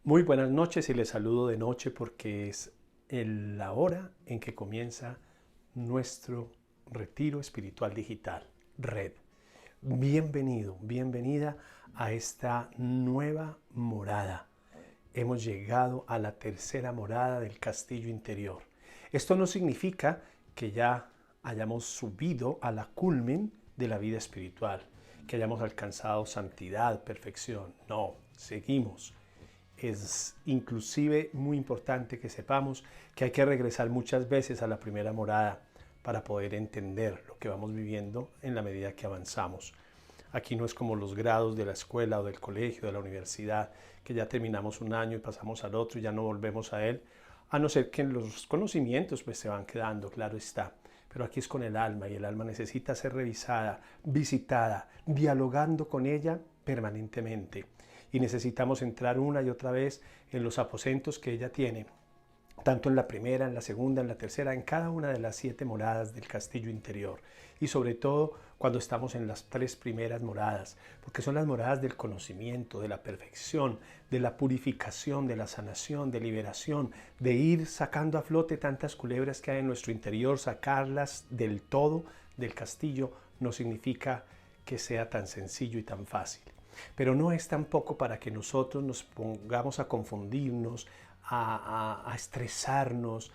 Muy buenas noches y les saludo de noche porque es la hora en que comienza nuestro retiro espiritual digital, Red. Bienvenido, bienvenida a esta nueva morada. Hemos llegado a la tercera morada del castillo interior. Esto no significa que ya hayamos subido a la culmen de la vida espiritual, que hayamos alcanzado santidad, perfección. No, seguimos. Es inclusive muy importante que sepamos que hay que regresar muchas veces a la primera morada para poder entender lo que vamos viviendo en la medida que avanzamos. Aquí no es como los grados de la escuela o del colegio, de la universidad, que ya terminamos un año y pasamos al otro y ya no volvemos a él, a no ser que los conocimientos pues se van quedando, claro está. Pero aquí es con el alma y el alma necesita ser revisada, visitada, dialogando con ella permanentemente. Y necesitamos entrar una y otra vez en los aposentos que ella tiene, tanto en la primera, en la segunda, en la tercera, en cada una de las 7 moradas del castillo interior. Y sobre todo cuando estamos en las 3 primeras moradas, porque son las moradas del conocimiento, de la perfección, de la purificación, de la sanación, de liberación, de ir sacando a flote tantas culebras que hay en nuestro interior. Sacarlas del todo del castillo no significa que sea tan sencillo y tan fácil. Pero no es tampoco para que nosotros nos pongamos a confundirnos, a estresarnos,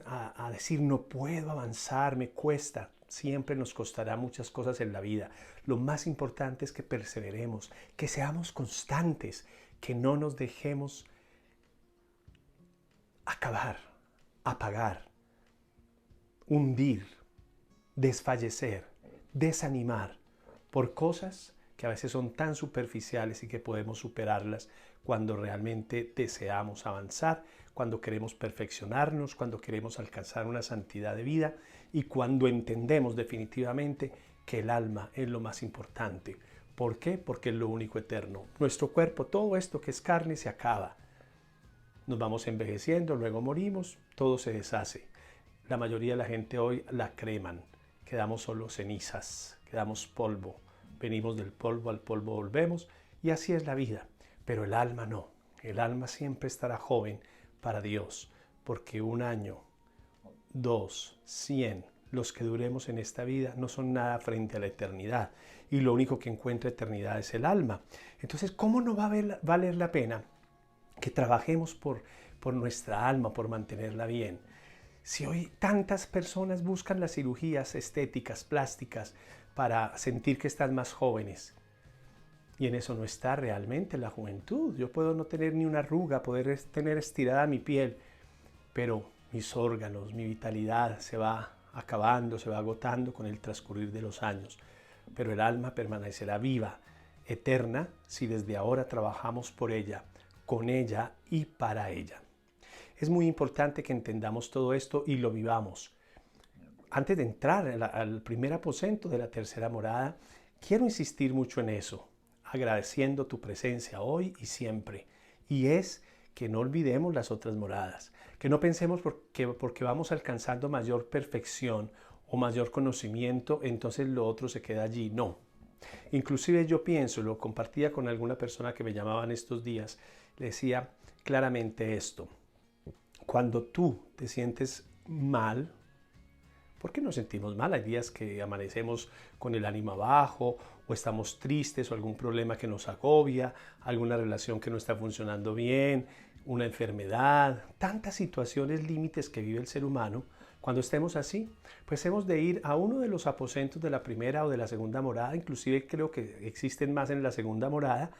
a decir no puedo avanzar, me cuesta. Siempre nos costará muchas cosas en la vida. Lo más importante es que perseveremos, que seamos constantes, que no nos dejemos acabar, apagar, hundir, desfallecer, desanimar por cosas que a veces son tan superficiales y que podemos superarlas cuando realmente deseamos avanzar, cuando queremos perfeccionarnos, cuando queremos alcanzar una santidad de vida y cuando entendemos definitivamente que el alma es lo más importante. ¿Por qué? Porque es lo único eterno. Nuestro cuerpo, todo esto que es carne, se acaba. Nos vamos envejeciendo, luego morimos, todo se deshace. La mayoría de la gente hoy la creman, quedamos solo cenizas, quedamos polvo. Venimos del polvo, al polvo volvemos y así es la vida. Pero el alma no. El alma siempre estará joven para Dios, porque 1 año, 2, 100, los que duremos en esta vida no son nada frente a la eternidad. Y lo único que encuentra eternidad es el alma. Entonces, ¿cómo no va a valer la pena que trabajemos por nuestra alma, por mantenerla bien? Si hoy tantas personas buscan las cirugías estéticas, plásticas, para sentir que están más jóvenes, y en eso no está realmente la juventud. Yo puedo no tener ni una arruga, poder tener estirada mi piel, pero mis órganos, mi vitalidad se va acabando, se va agotando con el transcurrir de los años. Pero el alma permanecerá viva, eterna, si desde ahora trabajamos por ella, con ella y para ella. Es muy importante que entendamos todo esto y lo vivamos. Antes de entrar al primer aposento de la tercera morada, quiero insistir mucho en eso, agradeciendo tu presencia hoy y siempre. Y es que no olvidemos las otras moradas, que no pensemos porque vamos alcanzando mayor perfección o mayor conocimiento, entonces lo otro se queda allí. No. Inclusive yo pienso, lo compartía con alguna persona que me llamaba en estos días, le decía claramente esto: cuando tú te sientes mal, ¿por qué nos sentimos mal? Hay días que amanecemos con el ánimo abajo, o estamos tristes, o algún problema que nos agobia, alguna relación que no está funcionando bien, una enfermedad, tantas situaciones límites que vive el ser humano. Cuando estemos así, pues hemos de ir a uno de los aposentos de la primera o de la segunda morada, inclusive creo que existen más en la segunda morada,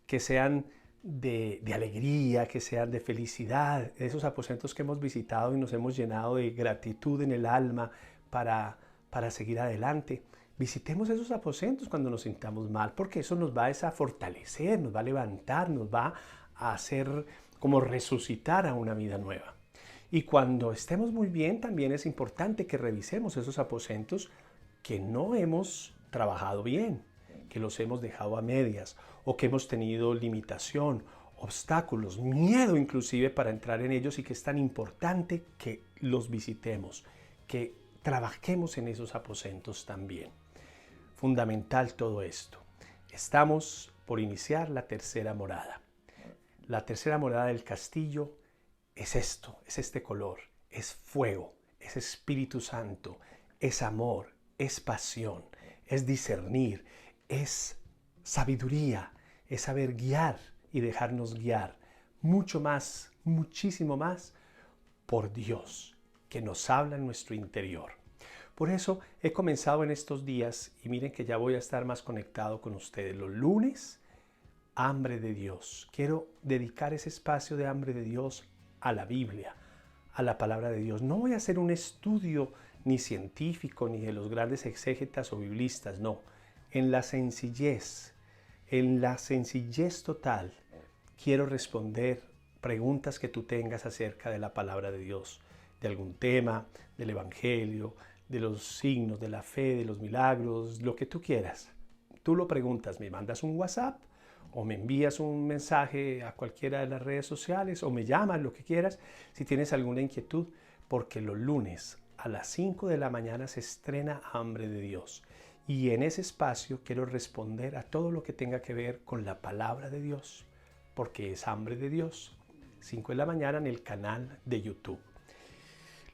que sean de alegría, que sean de felicidad, esos aposentos que hemos visitado y nos hemos llenado de gratitud en el alma para seguir adelante. Visitemos esos aposentos cuando nos sintamos mal, porque eso nos va a fortalecer, nos va a levantar, nos va a hacer como resucitar a una vida nueva. Y cuando estemos muy bien, también es importante que revisemos esos aposentos que no hemos trabajado bien, que los hemos dejado a medias o que hemos tenido limitación, obstáculos, miedo inclusive para entrar en ellos, y que es tan importante que los visitemos, que trabajemos en esos aposentos también. Fundamental todo esto. Estamos por iniciar la tercera morada. La tercera morada del castillo es esto, es este color, es fuego, es Espíritu Santo, es amor, es pasión, es discernir, es sabiduría, es saber guiar y dejarnos guiar. Mucho más, muchísimo más por Dios, que nos habla en nuestro interior. Por eso he comenzado en estos días, y miren que ya voy a estar más conectado con ustedes los lunes, hambre de Dios. Quiero dedicar ese espacio de hambre de Dios a la Biblia, a la palabra de Dios. No voy a hacer un estudio ni científico, ni de los grandes exégetas o biblistas, no. En la sencillez total, quiero responder preguntas que tú tengas acerca de la palabra de Dios, de algún tema, del Evangelio, de los signos, de la fe, de los milagros, lo que tú quieras. Tú lo preguntas, me mandas un WhatsApp o me envías un mensaje a cualquiera de las redes sociales o me llamas, lo que quieras, si tienes alguna inquietud, porque los lunes a las 5 de la mañana se estrena Hambre de Dios. Y en ese espacio quiero responder a todo lo que tenga que ver con la palabra de Dios, porque es Hambre de Dios. 5 de la mañana en el canal de YouTube.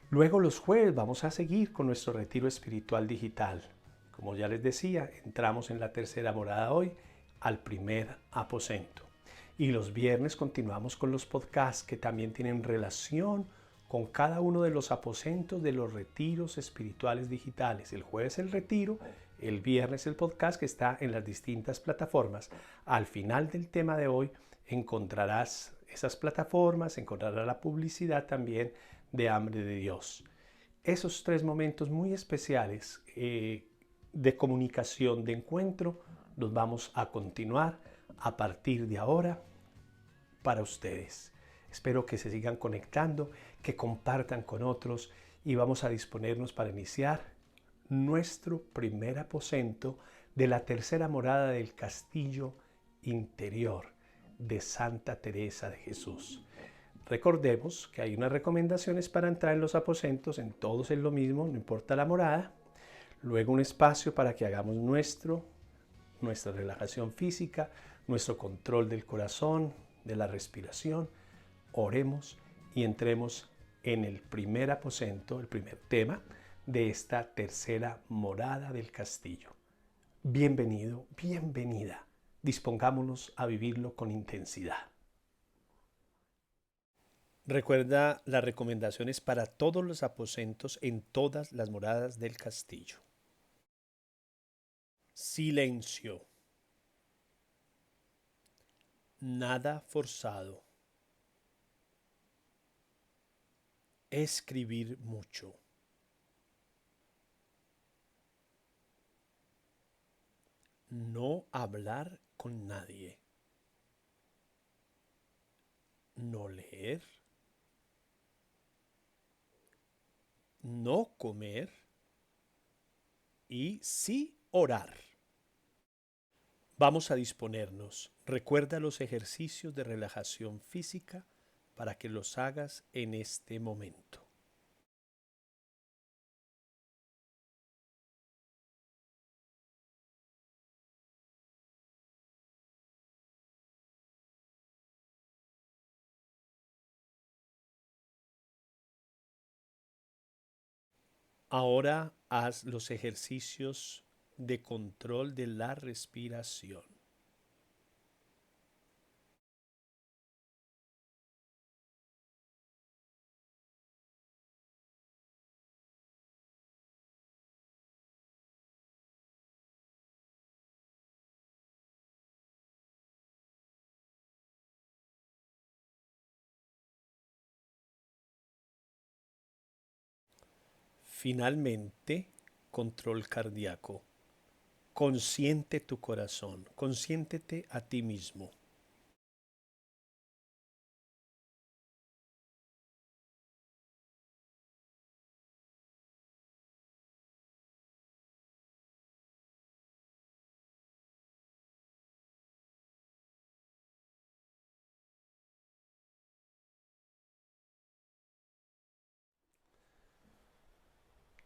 Luego los jueves vamos a seguir con nuestro retiro espiritual digital. Como ya les decía, entramos en la tercera morada hoy, al primer aposento. Y los viernes continuamos con los podcasts que también tienen relación con cada uno de los aposentos de los retiros espirituales digitales. El jueves el retiro, el viernes el podcast que está en las distintas plataformas. Al final del tema de hoy encontrarás esas plataformas, encontrarás la publicidad también de Hambre de Dios. Esos 3 momentos muy especiales de comunicación, de encuentro, los vamos a continuar a partir de ahora para ustedes. Espero que se sigan conectando, que compartan con otros y vamos a disponernos para iniciar nuestro primer aposento de la tercera morada del castillo interior de Santa Teresa de Jesús. Recordemos que hay unas recomendaciones para entrar en los aposentos, en todos es lo mismo, no importa la morada. Luego un espacio para que hagamos nuestra relajación física, nuestro control del corazón, de la respiración. Oremos y entremos en el primer aposento, el primer tema de esta tercera morada del castillo. Bienvenido, bienvenida. Dispongámonos a vivirlo con intensidad. Recuerda las recomendaciones para todos los aposentos en todas las moradas del castillo. Silencio. Nada forzado. Escribir mucho. No hablar con nadie. No leer. No comer. Y sí orar. Vamos a disponernos. Recuerda los ejercicios de relajación física para que los hagas en este momento. Ahora haz los ejercicios de control de la respiración. Finalmente, control cardíaco. Consiente tu corazón, consiéntete a ti mismo.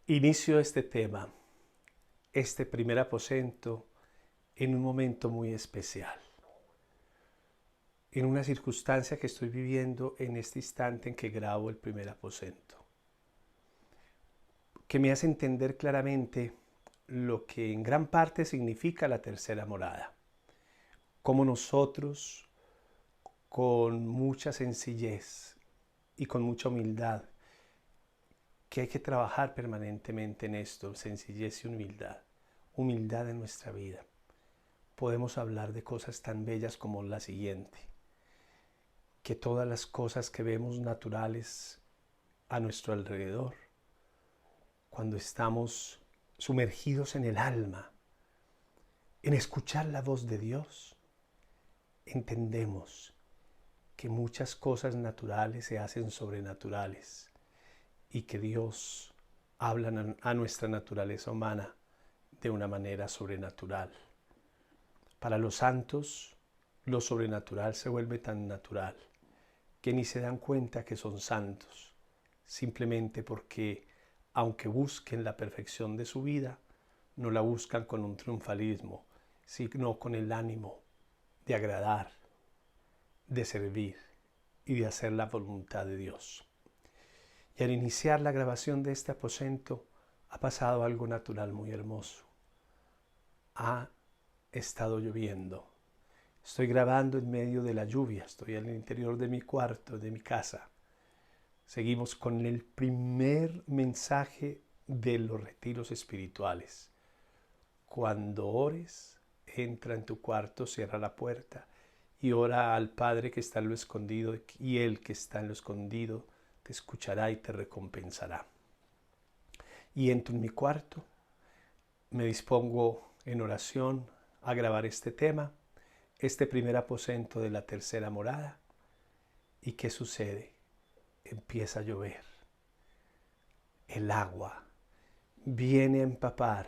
Inicio este tema, este primer aposento, en un momento muy especial. en una circunstancia que estoy viviendo en este instante en que grabo el primer aposento, que me hace entender claramente lo que en gran parte significa la tercera morada. Cómo nosotros, con mucha sencillez y con mucha humildad, que hay que trabajar permanentemente en esto, sencillez y humildad en nuestra vida. Podemos hablar de cosas tan bellas como la siguiente: que todas las cosas que vemos naturales a nuestro alrededor, cuando estamos sumergidos en el alma, en escuchar la voz de Dios, entendemos que muchas cosas naturales se hacen sobrenaturales y que Dios habla a nuestra naturaleza humana de una manera sobrenatural. Para los santos, lo sobrenatural se vuelve tan natural que ni se dan cuenta que son santos, simplemente porque, aunque busquen la perfección de su vida, no la buscan con un triunfalismo, sino con el ánimo de agradar, de servir y de hacer la voluntad de Dios. Y al iniciar la grabación de este aposento ha pasado algo natural muy hermoso. Ha estado lloviendo. Estoy grabando en medio de la lluvia, estoy en el interior de mi cuarto, de mi casa. Seguimos con el primer mensaje de los retiros espirituales. Cuando ores, entra en tu cuarto, cierra la puerta y ora al Padre que está en lo escondido, y Él que está en lo escondido te escuchará y te recompensará. Y entro en mi cuarto, me dispongo en oración a grabar este tema, este primer aposento de la tercera morada. ¿Y qué sucede? Empieza a llover. El agua viene a empapar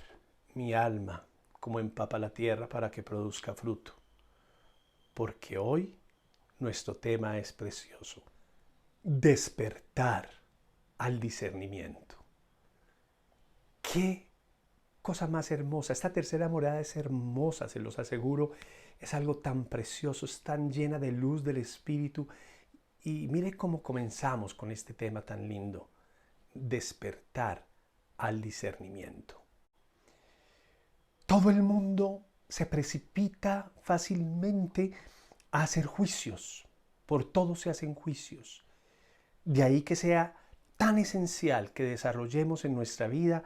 mi alma como empapa la tierra para que produzca fruto. Porque hoy nuestro tema es precioso: despertar al discernimiento. ¡Qué cosa más hermosa! Esta tercera morada es hermosa, se los aseguro. Es algo tan precioso, es tan llena de luz del Espíritu. Y mire cómo comenzamos con este tema tan lindo: despertar al discernimiento. Todo el mundo se precipita fácilmente a hacer juicios. Por todo se hacen juicios. De ahí que sea tan esencial que desarrollemos en nuestra vida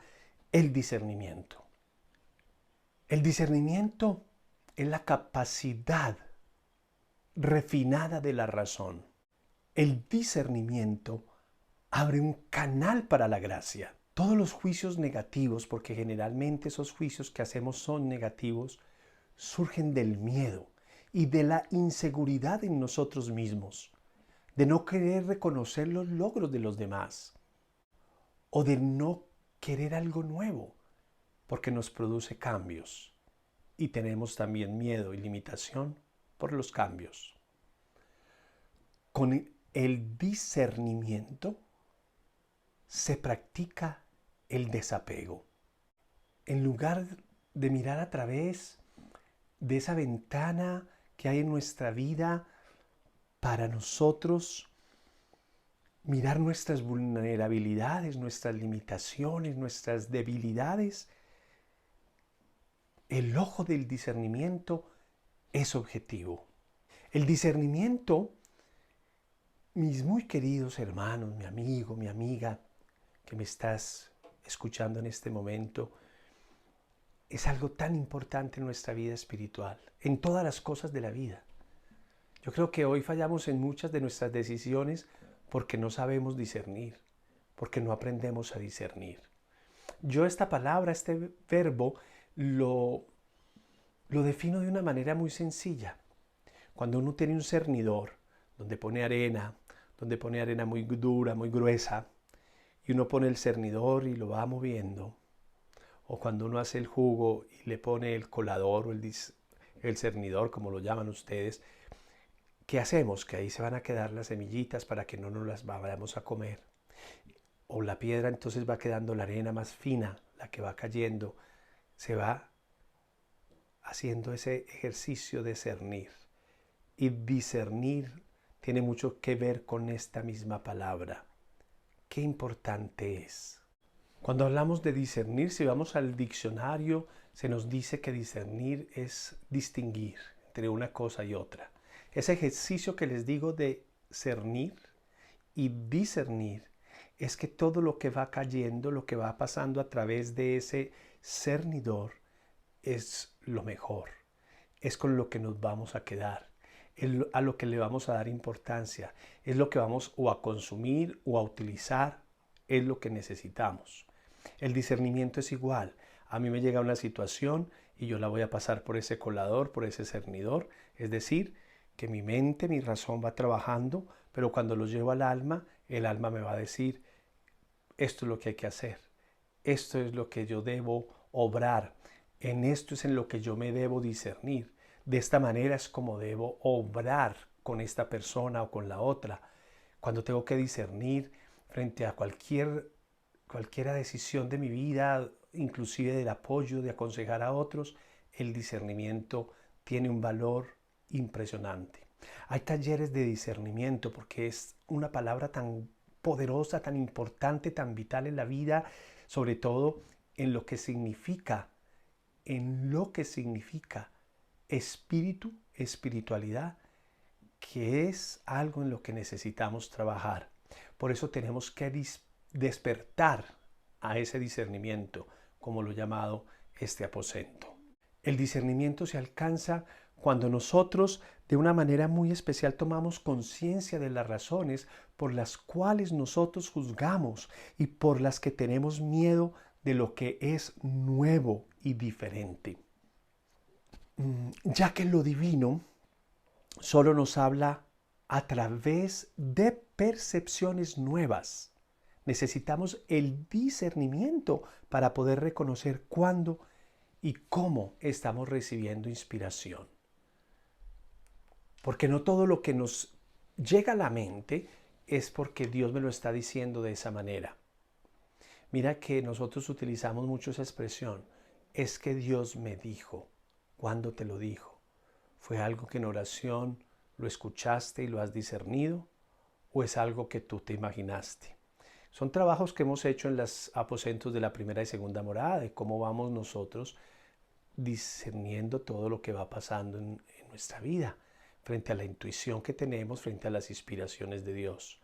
el discernimiento. El discernimiento es la capacidad refinada de la razón. El discernimiento abre un canal para la gracia. Todos los juicios negativos, porque generalmente esos juicios que hacemos son negativos, surgen del miedo y de la inseguridad en nosotros mismos, de no querer reconocer los logros de los demás o de no querer algo nuevo, porque nos produce cambios y tenemos también miedo y limitación por los cambios. Con el discernimiento se practica el desapego. En lugar de mirar a través de esa ventana que hay en nuestra vida para nosotros, mirar nuestras vulnerabilidades, nuestras limitaciones, nuestras debilidades, el ojo del discernimiento es objetivo. El discernimiento, mis muy queridos hermanos, mi amigo, mi amiga, que me estás escuchando en este momento, es algo tan importante en nuestra vida espiritual, en todas las cosas de la vida. Yo creo que hoy fallamos en muchas de nuestras decisiones porque no sabemos discernir, porque no aprendemos a discernir. Yo esta palabra, este verbo, lo defino de una manera muy sencilla. Cuando uno tiene un cernidor donde pone arena muy dura, muy gruesa, y uno pone el cernidor y lo va moviendo, o cuando uno hace el jugo y le pone el colador o el cernidor, como lo llaman ustedes, ¿qué hacemos? Que ahí se van a quedar las semillitas para que no nos las vayamos a comer. O la piedra, entonces va quedando la arena más fina, la que va cayendo, se va haciendo ese ejercicio de cernir. y discernir tiene mucho que ver con esta misma palabra. Qué importante es. Cuando hablamos de discernir, si vamos al diccionario, se nos dice que discernir es distinguir entre una cosa y otra. Ese ejercicio que les digo de cernir y discernir es que todo lo que va cayendo, lo que va pasando a través de ese cernidor es lo mejor, es con lo que nos vamos a quedar, es a lo que le vamos a dar importancia, es lo que vamos o a consumir o a utilizar, es lo que necesitamos. El discernimiento es igual. A mí me llega una situación y yo la voy a pasar por ese colador, por ese cernidor, es decir, que mi mente, mi razón va trabajando, pero cuando lo llevo al alma, el alma me va a decir, esto es lo que hay que hacer, esto es lo que yo debo obrar, en esto es en lo que yo me debo discernir, de esta manera es como debo obrar con esta persona o con la otra. Cuando tengo que discernir frente a cualquiera decisión de mi vida, inclusive del apoyo, de aconsejar a otros, el discernimiento tiene un valor impresionante. Hay talleres de discernimiento porque es una palabra tan poderosa, tan importante, tan vital en la vida, sobre todo en lo que significa, espíritu, espiritualidad, que es algo en lo que necesitamos trabajar. Por eso tenemos que despertar a ese discernimiento, como lo he llamado este aposento. El discernimiento se alcanza cuando nosotros de una manera muy especial tomamos conciencia de las razones por las cuales nosotros juzgamos y por las que tenemos miedo de lo que es nuevo y diferente. Ya que lo divino solo nos habla a través de percepciones nuevas. Necesitamos el discernimiento para poder reconocer cuándo y cómo estamos recibiendo inspiración. Porque no todo lo que nos llega a la mente es porque Dios me lo está diciendo de esa manera. Mira que nosotros utilizamos mucho esa expresión. Es que Dios me dijo. ¿Cuándo te lo dijo? ¿Fue algo que en oración lo escuchaste y lo has discernido? ¿O es algo que tú te imaginaste? Son trabajos que hemos hecho en los aposentos de la primera y segunda morada, de cómo vamos nosotros discerniendo todo lo que va pasando en nuestra vida, frente a la intuición que tenemos, frente a las inspiraciones de Dios.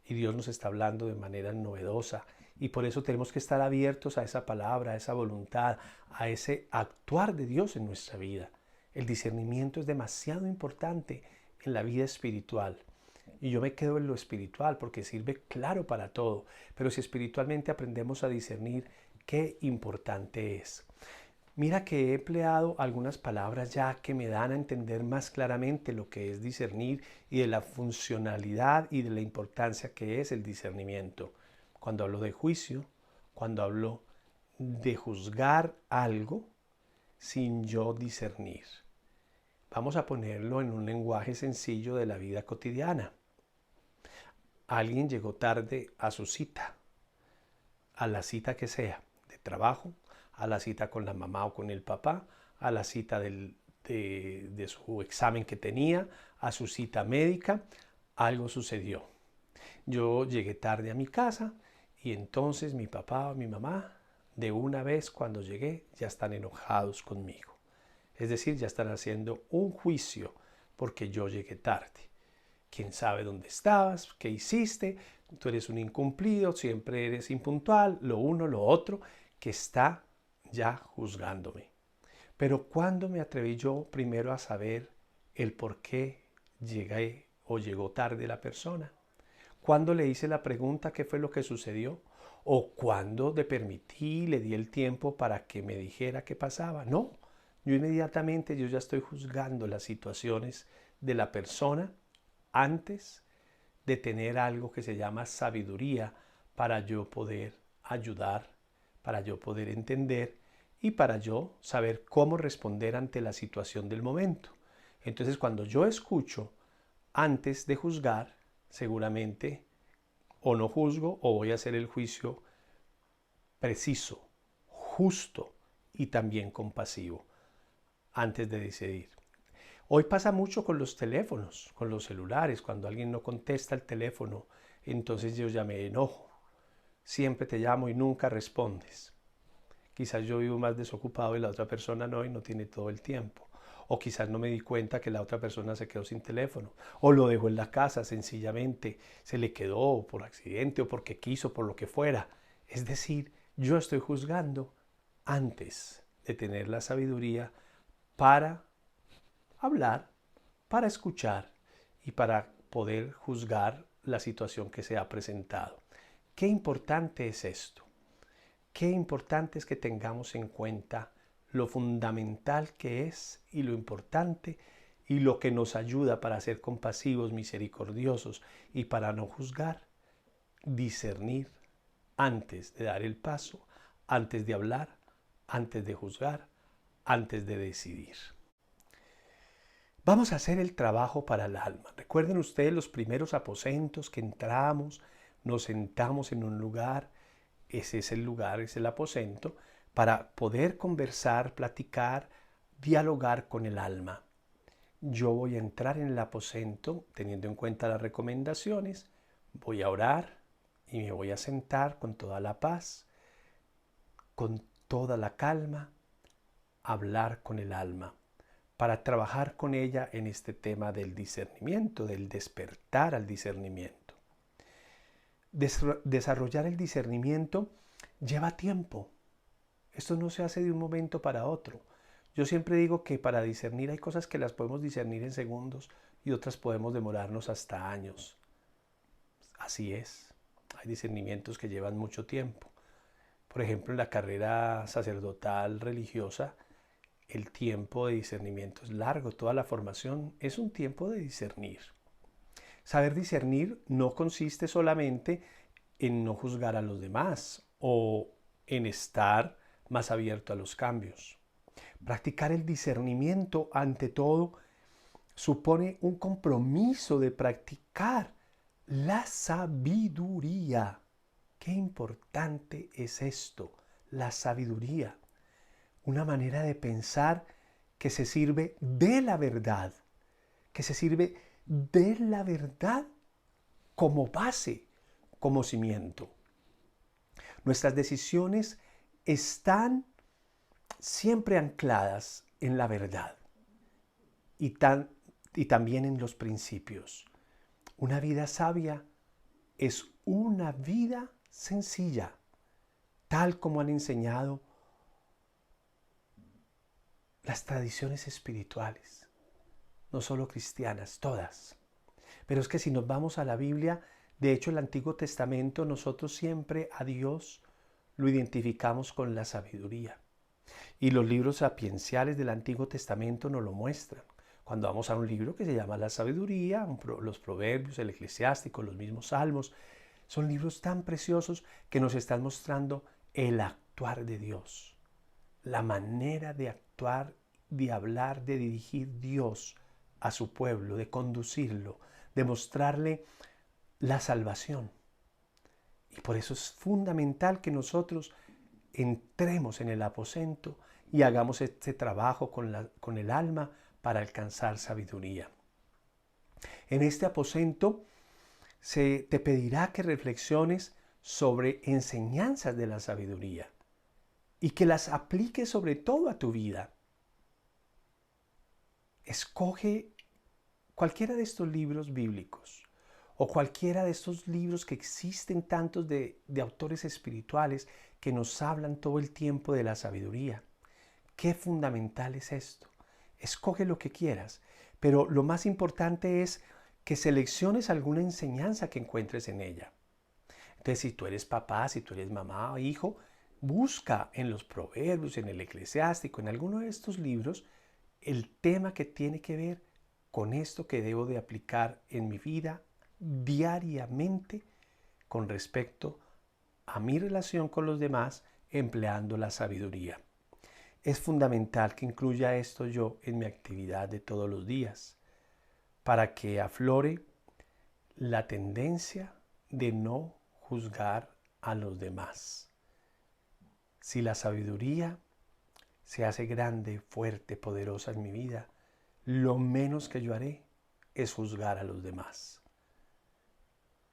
Y Dios nos está hablando de manera novedosa y por eso tenemos que estar abiertos a esa palabra, a esa voluntad, a ese actuar de Dios en nuestra vida. El discernimiento es demasiado importante en la vida espiritual. Y yo me quedo en lo espiritual porque sirve claro para todo. Pero si espiritualmente aprendemos a discernir, qué importante es. Mira que he empleado algunas palabras ya que me dan a entender más claramente lo que es discernir y de la funcionalidad y de la importancia que es el discernimiento. Cuando hablo de juicio, cuando hablo de juzgar algo sin yo discernir. Vamos a ponerlo en un lenguaje sencillo de la vida cotidiana. Alguien llegó tarde a su cita, a la cita que sea, de trabajo, a la cita con la mamá o con el papá, a la cita de su examen que tenía, a su cita médica, algo sucedió. Yo llegué tarde a mi casa y entonces mi papá o mi mamá, de una vez cuando llegué, ya están enojados conmigo. Es decir, ya están haciendo un juicio porque yo llegué tarde. ¿Quién sabe dónde estabas? ¿Qué hiciste? Tú eres un incumplido, siempre eres impuntual, lo uno, lo otro, que está ya juzgándome. Pero ¿cuándo me atreví yo primero a saber el por qué llegué o llegó tarde la persona? ¿Cuándo le hice la pregunta qué fue lo que sucedió? ¿O cuándo le permití, le di el tiempo para que me dijera qué pasaba? No, yo ya estoy juzgando las situaciones de la persona antes de tener algo que se llama sabiduría para yo poder ayudar, para yo poder entender y para yo saber cómo responder ante la situación del momento. Entonces, cuando yo escucho antes de juzgar, seguramente o no juzgo o voy a hacer el juicio preciso, justo y también compasivo antes de decidir. Hoy pasa mucho con los teléfonos, con los celulares. Cuando alguien no contesta el teléfono, entonces yo ya me enojo. Siempre te llamo y nunca respondes. Quizás yo vivo más desocupado y la otra persona no y no tiene todo el tiempo. O quizás no me di cuenta que la otra persona se quedó sin teléfono. O lo dejó en la casa sencillamente. Se le quedó por accidente o porque quiso, por lo que fuera. Es decir, yo estoy juzgando antes de tener la sabiduría para hablar, para escuchar y para poder juzgar la situación que se ha presentado. Qué importante es esto. Qué importante es que tengamos en cuenta lo fundamental que es y lo importante y lo que nos ayuda para ser compasivos, misericordiosos y para no juzgar, discernir antes de dar el paso, antes de hablar, antes de juzgar, antes de decidir. Vamos a hacer el trabajo para el alma. Recuerden ustedes los primeros aposentos que entramos, nos sentamos en un lugar. Ese es el lugar, es el aposento, para poder conversar, platicar, dialogar con el alma. Yo voy a entrar en el aposento teniendo en cuenta las recomendaciones, voy a orar y me voy a sentar con toda la paz, con toda la calma, a hablar con el alma, para trabajar con ella en este tema del discernimiento, del despertar al discernimiento. Desarrollar el discernimiento lleva tiempo. Esto no se hace de un momento para otro. Yo siempre digo que para discernir hay cosas que las podemos discernir en segundos y otras podemos demorarnos hasta años. Así es. Hay discernimientos que llevan mucho tiempo. Por ejemplo, en la carrera sacerdotal religiosa, el tiempo de discernimiento es largo. Toda la formación es un tiempo de discernir. Saber discernir no consiste solamente en no juzgar a los demás o en estar más abierto a los cambios. Practicar el discernimiento, ante todo, supone un compromiso de practicar la sabiduría. Qué importante es esto, la sabiduría. Una manera de pensar que se sirve de la verdad, que se sirve de la verdad como base, como cimiento. Nuestras decisiones están siempre ancladas en la verdad y también en los principios. Una vida sabia es una vida sencilla, tal como han enseñado las tradiciones espirituales, no solo cristianas, todas. Pero es que si nos vamos a la Biblia, de hecho el Antiguo Testamento, nosotros siempre a Dios lo identificamos con la sabiduría. Y los libros sapienciales del Antiguo Testamento nos lo muestran. Cuando vamos a un libro que se llama La Sabiduría, los Proverbios, el Eclesiástico, los mismos Salmos, son libros tan preciosos que nos están mostrando el actuar de Dios, la manera de actuar, de hablar, de dirigir Dios a su pueblo, de conducirlo, de mostrarle la salvación. Y por eso es fundamental que nosotros entremos en el aposento y hagamos este trabajo con el alma para alcanzar sabiduría. En este aposento se te pedirá que reflexiones sobre enseñanzas de la sabiduría y que las apliques sobre todo a tu vida. Escoge cualquiera de estos libros bíblicos o cualquiera de estos libros que existen tantos de autores espirituales que nos hablan todo el tiempo de la sabiduría. Qué fundamental es esto. Escoge lo que quieras, pero lo más importante es que selecciones alguna enseñanza que encuentres en ella. Entonces, si tú eres papá, si tú eres mamá o hijo, busca en los Proverbios, en el Eclesiástico, en alguno de estos libros, el tema que tiene que ver con esto que debo de aplicar en mi vida diariamente con respecto a mi relación con los demás empleando la sabiduría. Es fundamental que incluya esto yo en mi actividad de todos los días para que aflore la tendencia de no juzgar a los demás. Si la sabiduría se hace grande, fuerte, poderosa en mi vida, lo menos que yo haré es juzgar a los demás.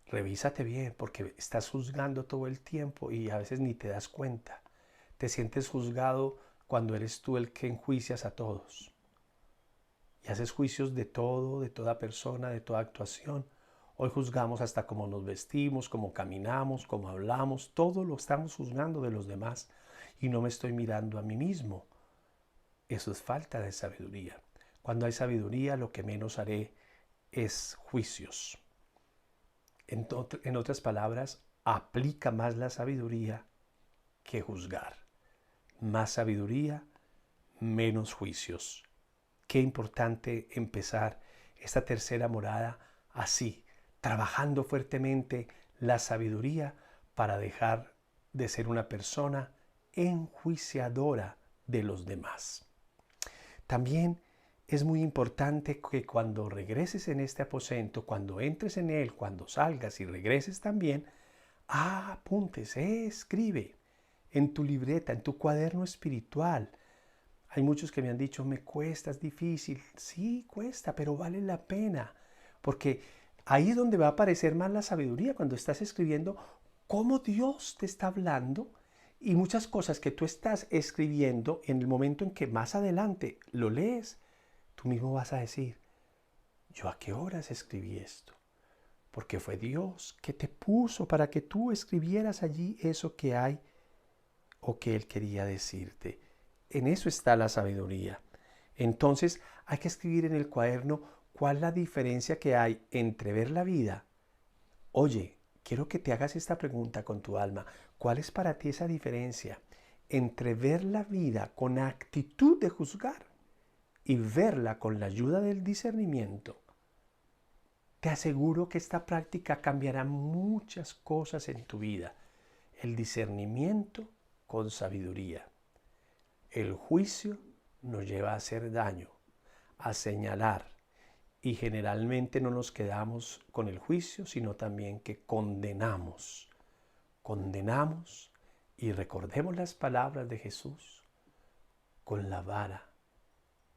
Revísate bien porque estás juzgando todo el tiempo y a veces ni te das cuenta. Te sientes juzgado cuando eres tú el que enjuicias a todos. Y haces juicios de todo, de toda persona, de toda actuación. Hoy juzgamos hasta cómo nos vestimos, cómo caminamos, cómo hablamos. Todo lo estamos juzgando de los demás y no me estoy mirando a mí mismo. Eso es falta de sabiduría. Cuando hay sabiduría, lo que menos haré es juicios. En otras palabras, aplica más la sabiduría que juzgar. Más sabiduría, menos juicios. Qué importante empezar esta tercera morada así, trabajando fuertemente la sabiduría para dejar de ser una persona enjuiciadora de los demás. También es muy importante que cuando regreses en este aposento, cuando entres en él, cuando salgas y regreses también, apuntes, escribe en tu libreta, en tu cuaderno espiritual. Hay muchos que me han dicho, me cuesta, es difícil. Sí, cuesta, pero vale la pena. Porque ahí es donde va a aparecer más la sabiduría, cuando estás escribiendo cómo Dios te está hablando y muchas cosas que tú estás escribiendo en el momento en que más adelante lo lees, tú mismo vas a decir, ¿yo a qué horas escribí esto? Porque fue Dios que te puso para que tú escribieras allí eso que hay o que Él quería decirte. En eso está la sabiduría. Entonces hay que escribir en el cuaderno cuál es la diferencia que hay entre ver la vida. Oye, quiero que te hagas esta pregunta con tu alma. ¿Cuál es para ti esa diferencia entre ver la vida con actitud de juzgar y verla con la ayuda del discernimiento? Te aseguro que esta práctica cambiará muchas cosas en tu vida. El discernimiento con sabiduría. El juicio nos lleva a hacer daño, a señalar, y generalmente no nos quedamos con el juicio, sino también que condenamos. Condenamos y recordemos las palabras de Jesús. Con la vara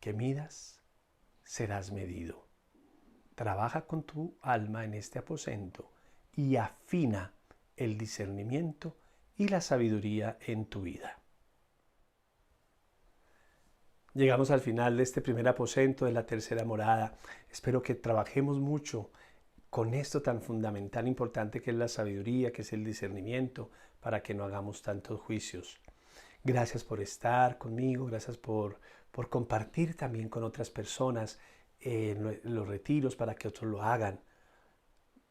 que midas, serás medido. Trabaja con tu alma en este aposento y afina el discernimiento y la sabiduría en tu vida. Llegamos al final de este primer aposento de la tercera morada. Espero que trabajemos mucho con esto tan fundamental, importante que es la sabiduría, que es el discernimiento, para que no hagamos tantos juicios. Gracias por estar conmigo, gracias por compartir también con otras personas los retiros para que otros lo hagan.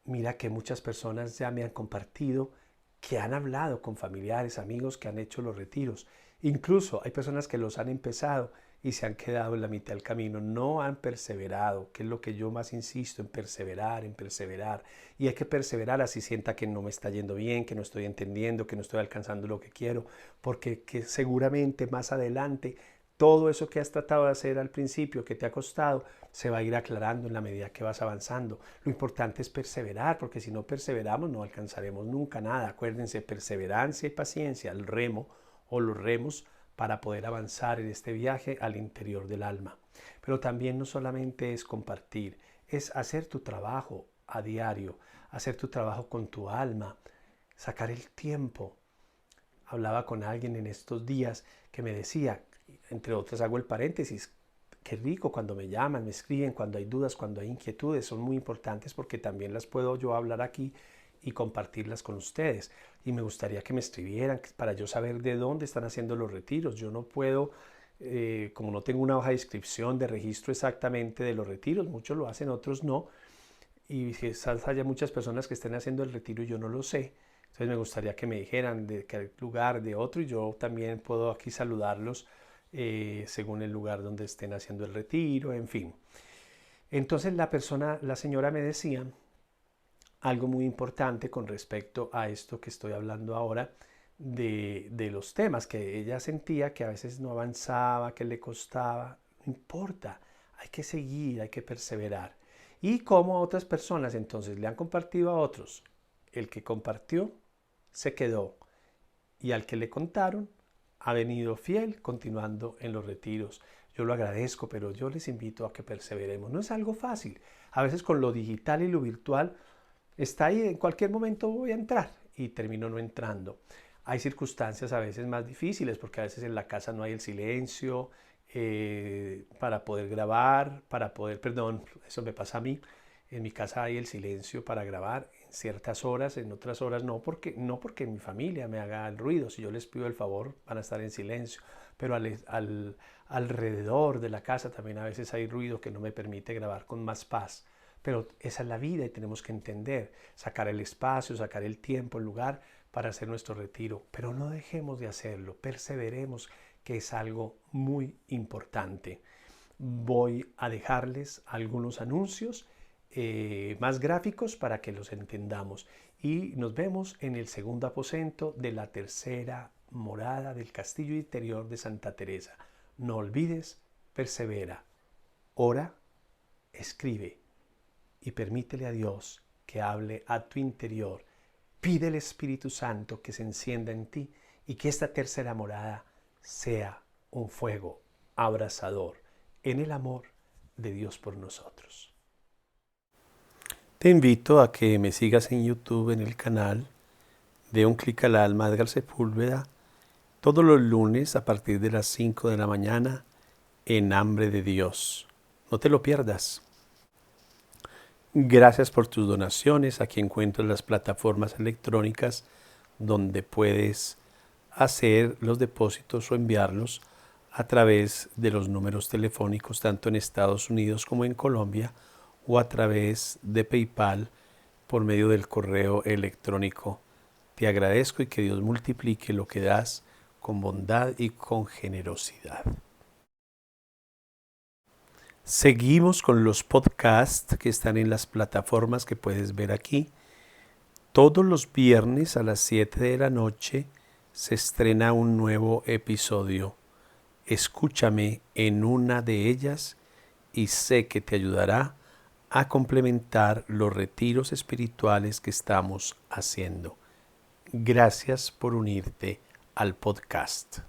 Mira que muchas personas ya me han compartido que han hablado con familiares, amigos que han hecho los retiros. Incluso hay personas que los han empezado y se han quedado en la mitad del camino, no han perseverado, que es lo que yo más insisto, en perseverar, en perseverar. Y hay que perseverar así sienta que no me está yendo bien, que no estoy entendiendo, que no estoy alcanzando lo que quiero, porque que seguramente más adelante todo eso que has tratado de hacer al principio, que te ha costado, se va a ir aclarando en la medida que vas avanzando. Lo importante es perseverar, porque si no perseveramos no alcanzaremos nunca nada. Acuérdense, perseverancia y paciencia, el remo o los remos para poder avanzar en este viaje al interior del alma. Pero también no solamente es compartir, es hacer tu trabajo a diario, hacer tu trabajo con tu alma, sacar el tiempo. Hablaba con alguien en estos días que me decía, entre otras hago el paréntesis, qué rico cuando me llaman, me escriben, cuando hay dudas, cuando hay inquietudes, son muy importantes porque también las puedo yo hablar aquí y compartirlas con ustedes. Y me gustaría que me escribieran para yo saber de dónde están haciendo los retiros. Yo no puedo, como no tengo una hoja de inscripción, de registro exactamente de los retiros, muchos lo hacen, otros no. Y quizás haya muchas personas que estén haciendo el retiro y yo no lo sé. Entonces me gustaría que me dijeran de qué lugar, de otro, y yo también puedo aquí saludarlos según el lugar donde estén haciendo el retiro, en fin. Entonces la señora me decía algo muy importante con respecto a esto que estoy hablando ahora de los temas, que ella sentía que a veces no avanzaba, que le costaba. No importa, hay que seguir, hay que perseverar. Y como a otras personas entonces le han compartido a otros, el que compartió se quedó y al que le contaron ha venido fiel continuando en los retiros. Yo lo agradezco, pero yo les invito a que perseveremos. No es algo fácil. A veces con lo digital y lo virtual está ahí, en cualquier momento voy a entrar y termino no entrando. Hay circunstancias a veces más difíciles porque a veces en la casa no hay el silencio para poder grabar, eso me pasa a mí. En mi casa hay el silencio para grabar en ciertas horas, en otras horas no porque mi familia me haga el ruido. Si yo les pido el favor, van a estar en silencio. Pero alrededor de la casa también a veces hay ruido que no me permite grabar con más paz. Pero esa es la vida y tenemos que entender, sacar el espacio, sacar el tiempo, el lugar para hacer nuestro retiro. Pero no dejemos de hacerlo, perseveremos, que es algo muy importante. Voy a dejarles algunos anuncios más gráficos para que los entendamos. Y nos vemos en el segundo aposento de la tercera morada del Castillo Interior de Santa Teresa. No olvides, persevera, ora, escribe y permítele a Dios que hable a tu interior. Pide al Espíritu Santo que se encienda en ti y que esta tercera morada sea un fuego abrasador en el amor de Dios por nosotros. Te invito a que me sigas en YouTube en el canal de Un Clic al Alma Edgar Sepúlveda todos los lunes a partir de las 5 de la mañana en Hambre de Dios. No te lo pierdas. Gracias por tus donaciones. Aquí encuentras las plataformas electrónicas donde puedes hacer los depósitos o enviarlos a través de los números telefónicos tanto en Estados Unidos como en Colombia o a través de PayPal por medio del correo electrónico. Te agradezco y que Dios multiplique lo que das con bondad y con generosidad. Seguimos con los podcasts que están en las plataformas que puedes ver aquí. Todos los viernes a las 7 de la noche se estrena un nuevo episodio. Escúchame en una de ellas y sé que te ayudará a complementar los retiros espirituales que estamos haciendo. Gracias por unirte al podcast.